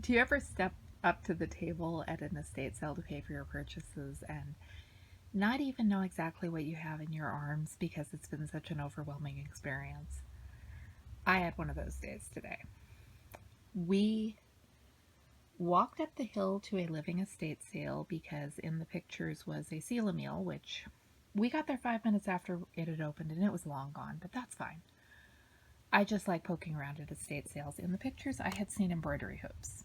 Do you ever step up to the table at an estate sale to pay for your purchases and not even know exactly what you have in your arms because it's been such an overwhelming experience? I had one of those days today. We walked up the hill to a living estate sale because in the pictures was a seal meal, which we got there 5 minutes after it had opened and it was long gone, but that's fine. I just like poking around at estate sales. In the pictures, I had seen embroidery hoops,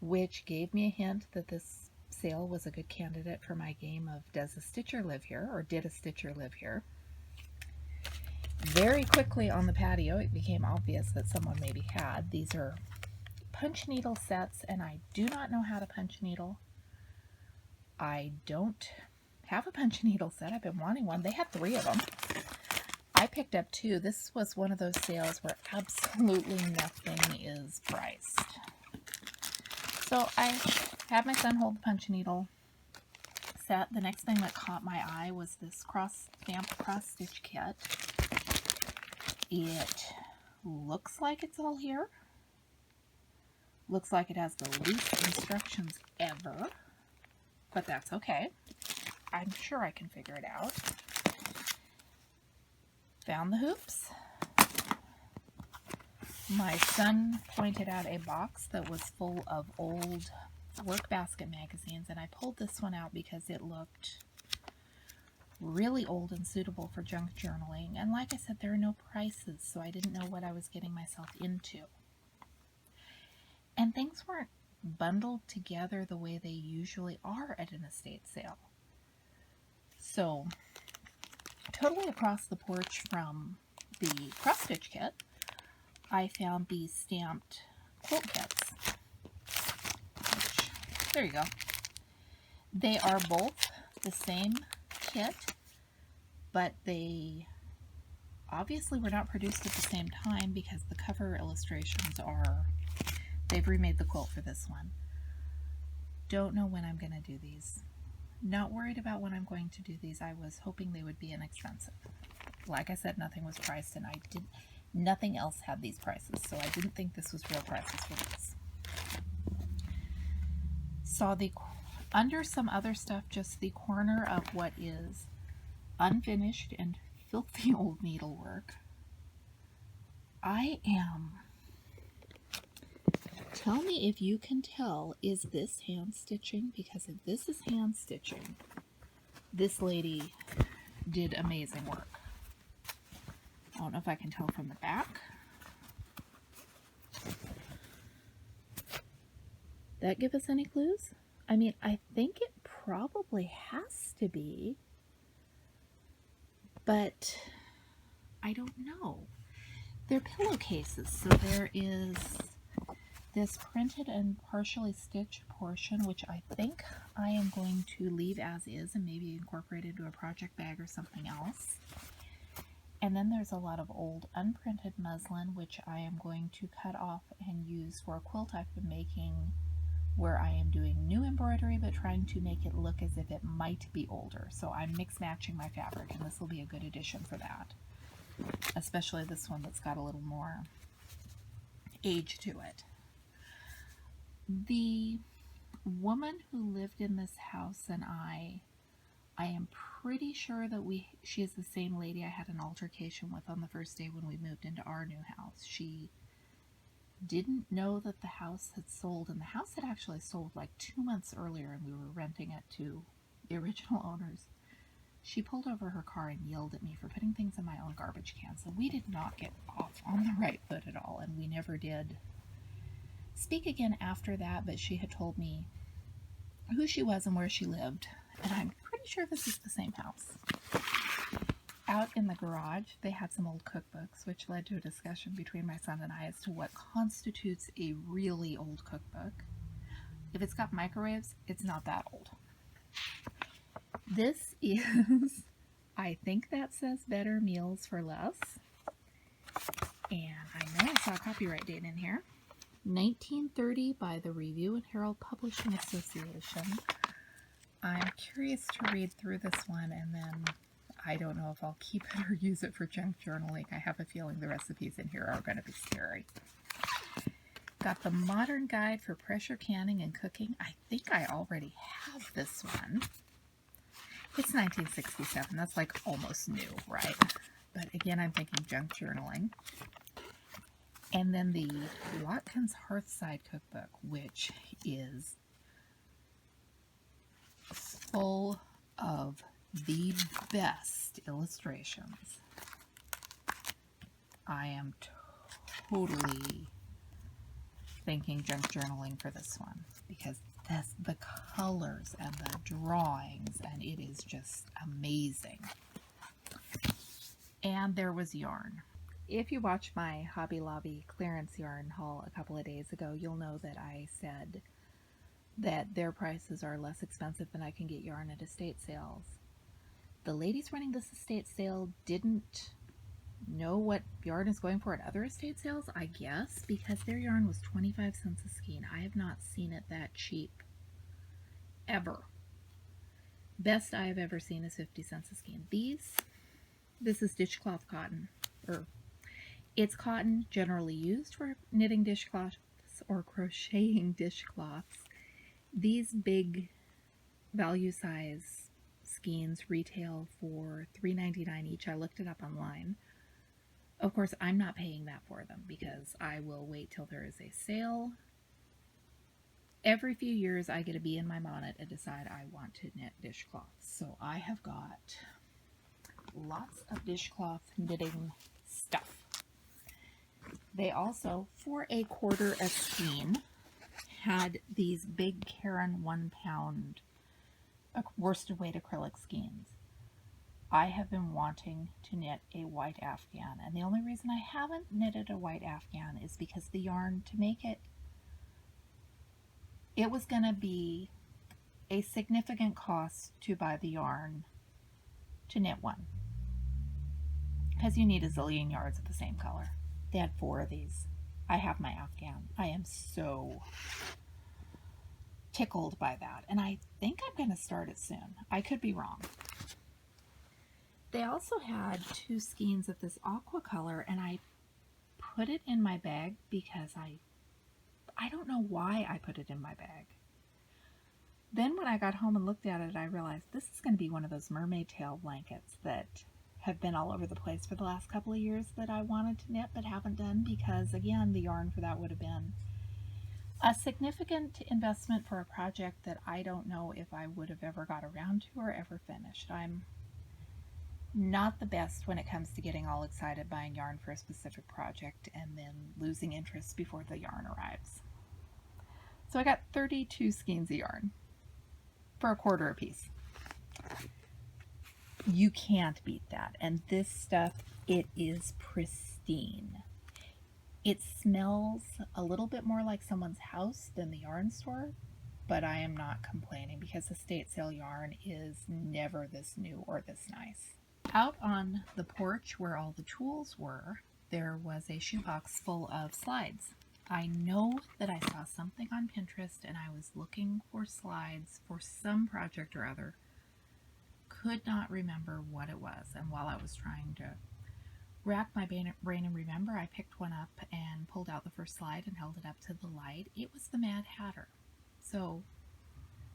which gave me a hint that this sale was a good candidate for my game of does a stitcher live here or did a stitcher live here. Very quickly on the patio, it became obvious that someone maybe had. These are punch needle sets, and I do not know how to punch needle. I don't have a punch needle set. I've been wanting one. They had 3 of them. I picked up 2. This was one of those sales where absolutely nothing is priced. So I had my son hold the punch needle set. The next thing that caught my eye was this stamp cross stitch kit. It looks like it's all here. Looks like it has the least instructions ever, but that's okay. I'm sure I can figure it out. Found the hoops. My son pointed out a box that was full of old work basket magazines, and I pulled this one out because it looked really old and suitable for junk journaling. And like I said, there are no prices, so I didn't know what I was getting myself into. And things weren't bundled together the way they usually are at an estate sale. So, totally across the porch from the cross-stitch kit, I found these stamped quilt kits. Which, there you go. They are both the same kit, but they obviously were not produced at the same time because the cover illustrations they've remade the quilt for this one. Don't know when I'm going to do these. Not worried about when I'm going to do these. I was hoping they would be inexpensive. Like I said, nothing was priced, and nothing else had these prices, so I didn't think this was real prices for this. Saw under some other stuff, just the corner of what is unfinished and filthy old needlework. Tell me if you can tell, is this hand stitching? Because if this is hand stitching, this lady did amazing work. I don't know if I can tell from the back. That give us any clues? I mean, I think it probably has to be, but I don't know. They're pillowcases, so there is this printed and partially stitched portion, which I think I am going to leave as is and maybe incorporate into a project bag or something else. And then there's a lot of old unprinted muslin, which I am going to cut off and use for a quilt I've been making, where I am doing new embroidery but trying to make it look as if it might be older. So I'm mix matching my fabric, and this will be a good addition for that. Especially this one that's got a little more age to it. The woman who lived in this house and I am pretty sure that she is the same lady I had an altercation with on the first day when we moved into our new house. She didn't know that the house had sold, and the house had actually sold like 2 months earlier, and we were renting it to the original owners. She pulled over her car and yelled at me for putting things in my own garbage can. So we did not get off on the right foot at all, and we never did speak again after that, but she had told me who she was and where she lived, and I'm pretty sure this is the same house. Out in the garage, they had some old cookbooks, which led to a discussion between my son and I as to what constitutes a really old cookbook. If it's got microwaves, it's not that old. This is, I think that says Better Meals for Less. And I know I saw a copyright date in here. 1930 by the Review and Herald Publishing Association. I'm curious to read through this one, and then I don't know if I'll keep it or use it for junk journaling. I have a feeling the recipes in here are going to be scary. got the Modern Guide for Pressure Canning and Cooking. I think I already have this one. It's 1967. That's like almost new, right? But again, I'm thinking junk journaling. And then the Watkins Hearthside Cookbook, which is full of the best illustrations. I am totally thinking junk journaling for this one because the colors and the drawings, and it is just amazing. And there was yarn. If you watched my Hobby Lobby clearance yarn haul a couple of days ago, you'll know that I said that their prices are less expensive than I can get yarn at estate sales. The ladies running this estate sale didn't know what yarn is going for at other estate sales, I guess, because their yarn was 25 cents a skein. I have not seen it that cheap ever. Best I have ever seen is 50 cents a skein. This is dishcloth cotton, or it's cotton generally used for knitting dishcloths or crocheting dishcloths. These big value size skeins retail for $3.99 each. I looked it up online. Of course, I'm not paying that for them because I will wait till there is a sale. Every few years I get a bee in my bonnet and decide I want to knit dishcloths. So I have got lots of dishcloth knitting stuff. They also, for $0.25 a skein, had these big Caron 1 pound worsted weight acrylic skeins. I have been wanting to knit a white Afghan, and the only reason I haven't knitted a white Afghan is because the yarn, to make it, it was going to be a significant cost to buy the yarn to knit one, because you need a zillion yards of the same color. They had 4 of these. I have my Afghan. I am so tickled by that, and I think I'm going to start it soon. I could be wrong. They also had 2 skeins of this aqua color, and I put it in my bag because I don't know why I put it in my bag. Then when I got home and looked at it, I realized this is going to be one of those mermaid tail blankets that have been all over the place for the last couple of years that I wanted to knit but haven't done because, again, the yarn for that would have been a significant investment for a project that I don't know if I would have ever got around to or ever finished. I'm not the best when it comes to getting all excited buying yarn for a specific project and then losing interest before the yarn arrives. So I got 32 skeins of yarn for $0.25 a piece. You can't beat that. And this stuff, it is pristine. It smells a little bit more like someone's house than the yarn store, but I am not complaining because estate sale yarn is never this new or this nice. Out on the porch where all the tools were, there was a shoebox full of slides. I know that I saw something on Pinterest and I was looking for slides for some project or other. Could not remember what it was, and while I was trying to rack my brain and remember, I picked one up and pulled out the first slide and held it up to the light. It was the Mad Hatter. So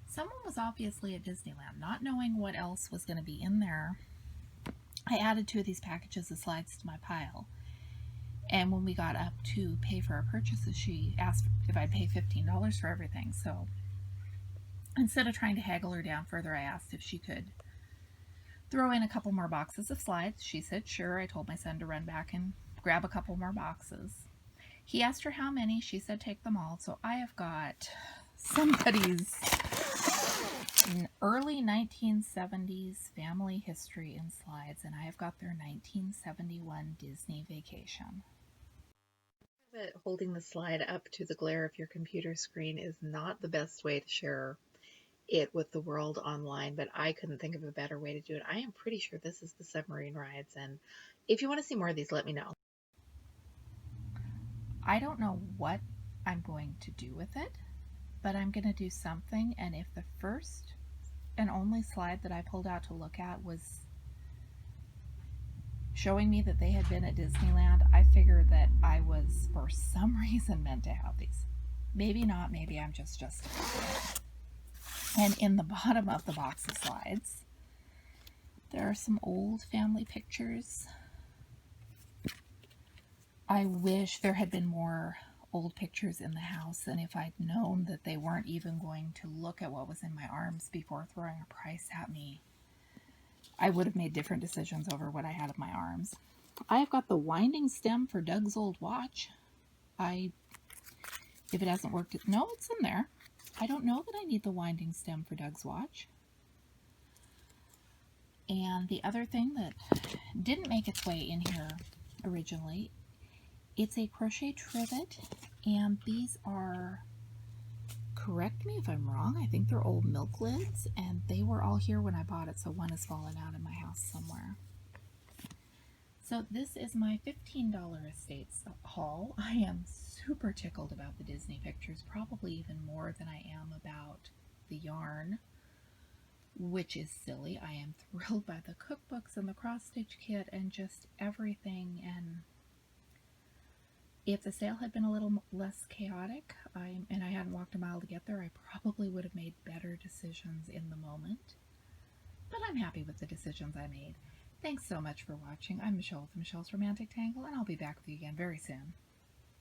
someone was obviously at Disneyland. Not knowing what else was going to be in there, I added 2 of these packages of slides to my pile. And when we got up to pay for our purchases, she asked if I'd pay $15 for everything. So instead of trying to haggle her down further, I asked if she could throw in a couple more boxes of slides. She said sure. I told my son to run back and grab a couple more boxes. He asked her how many. She said take them all. So I have got somebody's early 1970s family history in slides, and I have got their 1971 Disney Vacation. But holding the slide up to the glare of your computer screen is not the best way to share it with the world online, but I couldn't think of a better way to do it. I am pretty sure this is the submarine rides, and if you want to see more of these, let me know. I don't know what I'm going to do with it, but I'm going to do something, and if the first and only slide that I pulled out to look at was showing me that they had been at Disneyland, I figured that I was, for some reason, meant to have these. Maybe not, maybe I'm just justifying. And in the bottom of the box of slides, there are some old family pictures. I wish there had been more old pictures in the house, and if I'd known that they weren't even going to look at what was in my arms before throwing a price at me, I would have made different decisions over what I had in my arms. I've got the winding stem for Doug's old watch. If it hasn't worked, no, it's in there. I don't know that I need the winding stem for Doug's watch. And the other thing that didn't make its way in here originally, it's a crochet trivet, and these are, correct me if I'm wrong, I think they're old milk lids, and they were all here when I bought it, so one has fallen out in my house somewhere. So this is my $15 Estates haul. I am super tickled about the Disney pictures, probably even more than I am about the yarn, which is silly. I am thrilled by the cookbooks and the cross-stitch kit and just everything. And if the sale had been a little less chaotic and I hadn't walked a mile to get there, I probably would have made better decisions in the moment. But I'm happy with the decisions I made. Thanks so much for watching. I'm Michelle with Michelle's Romantic Tangle, and I'll be back with you again very soon.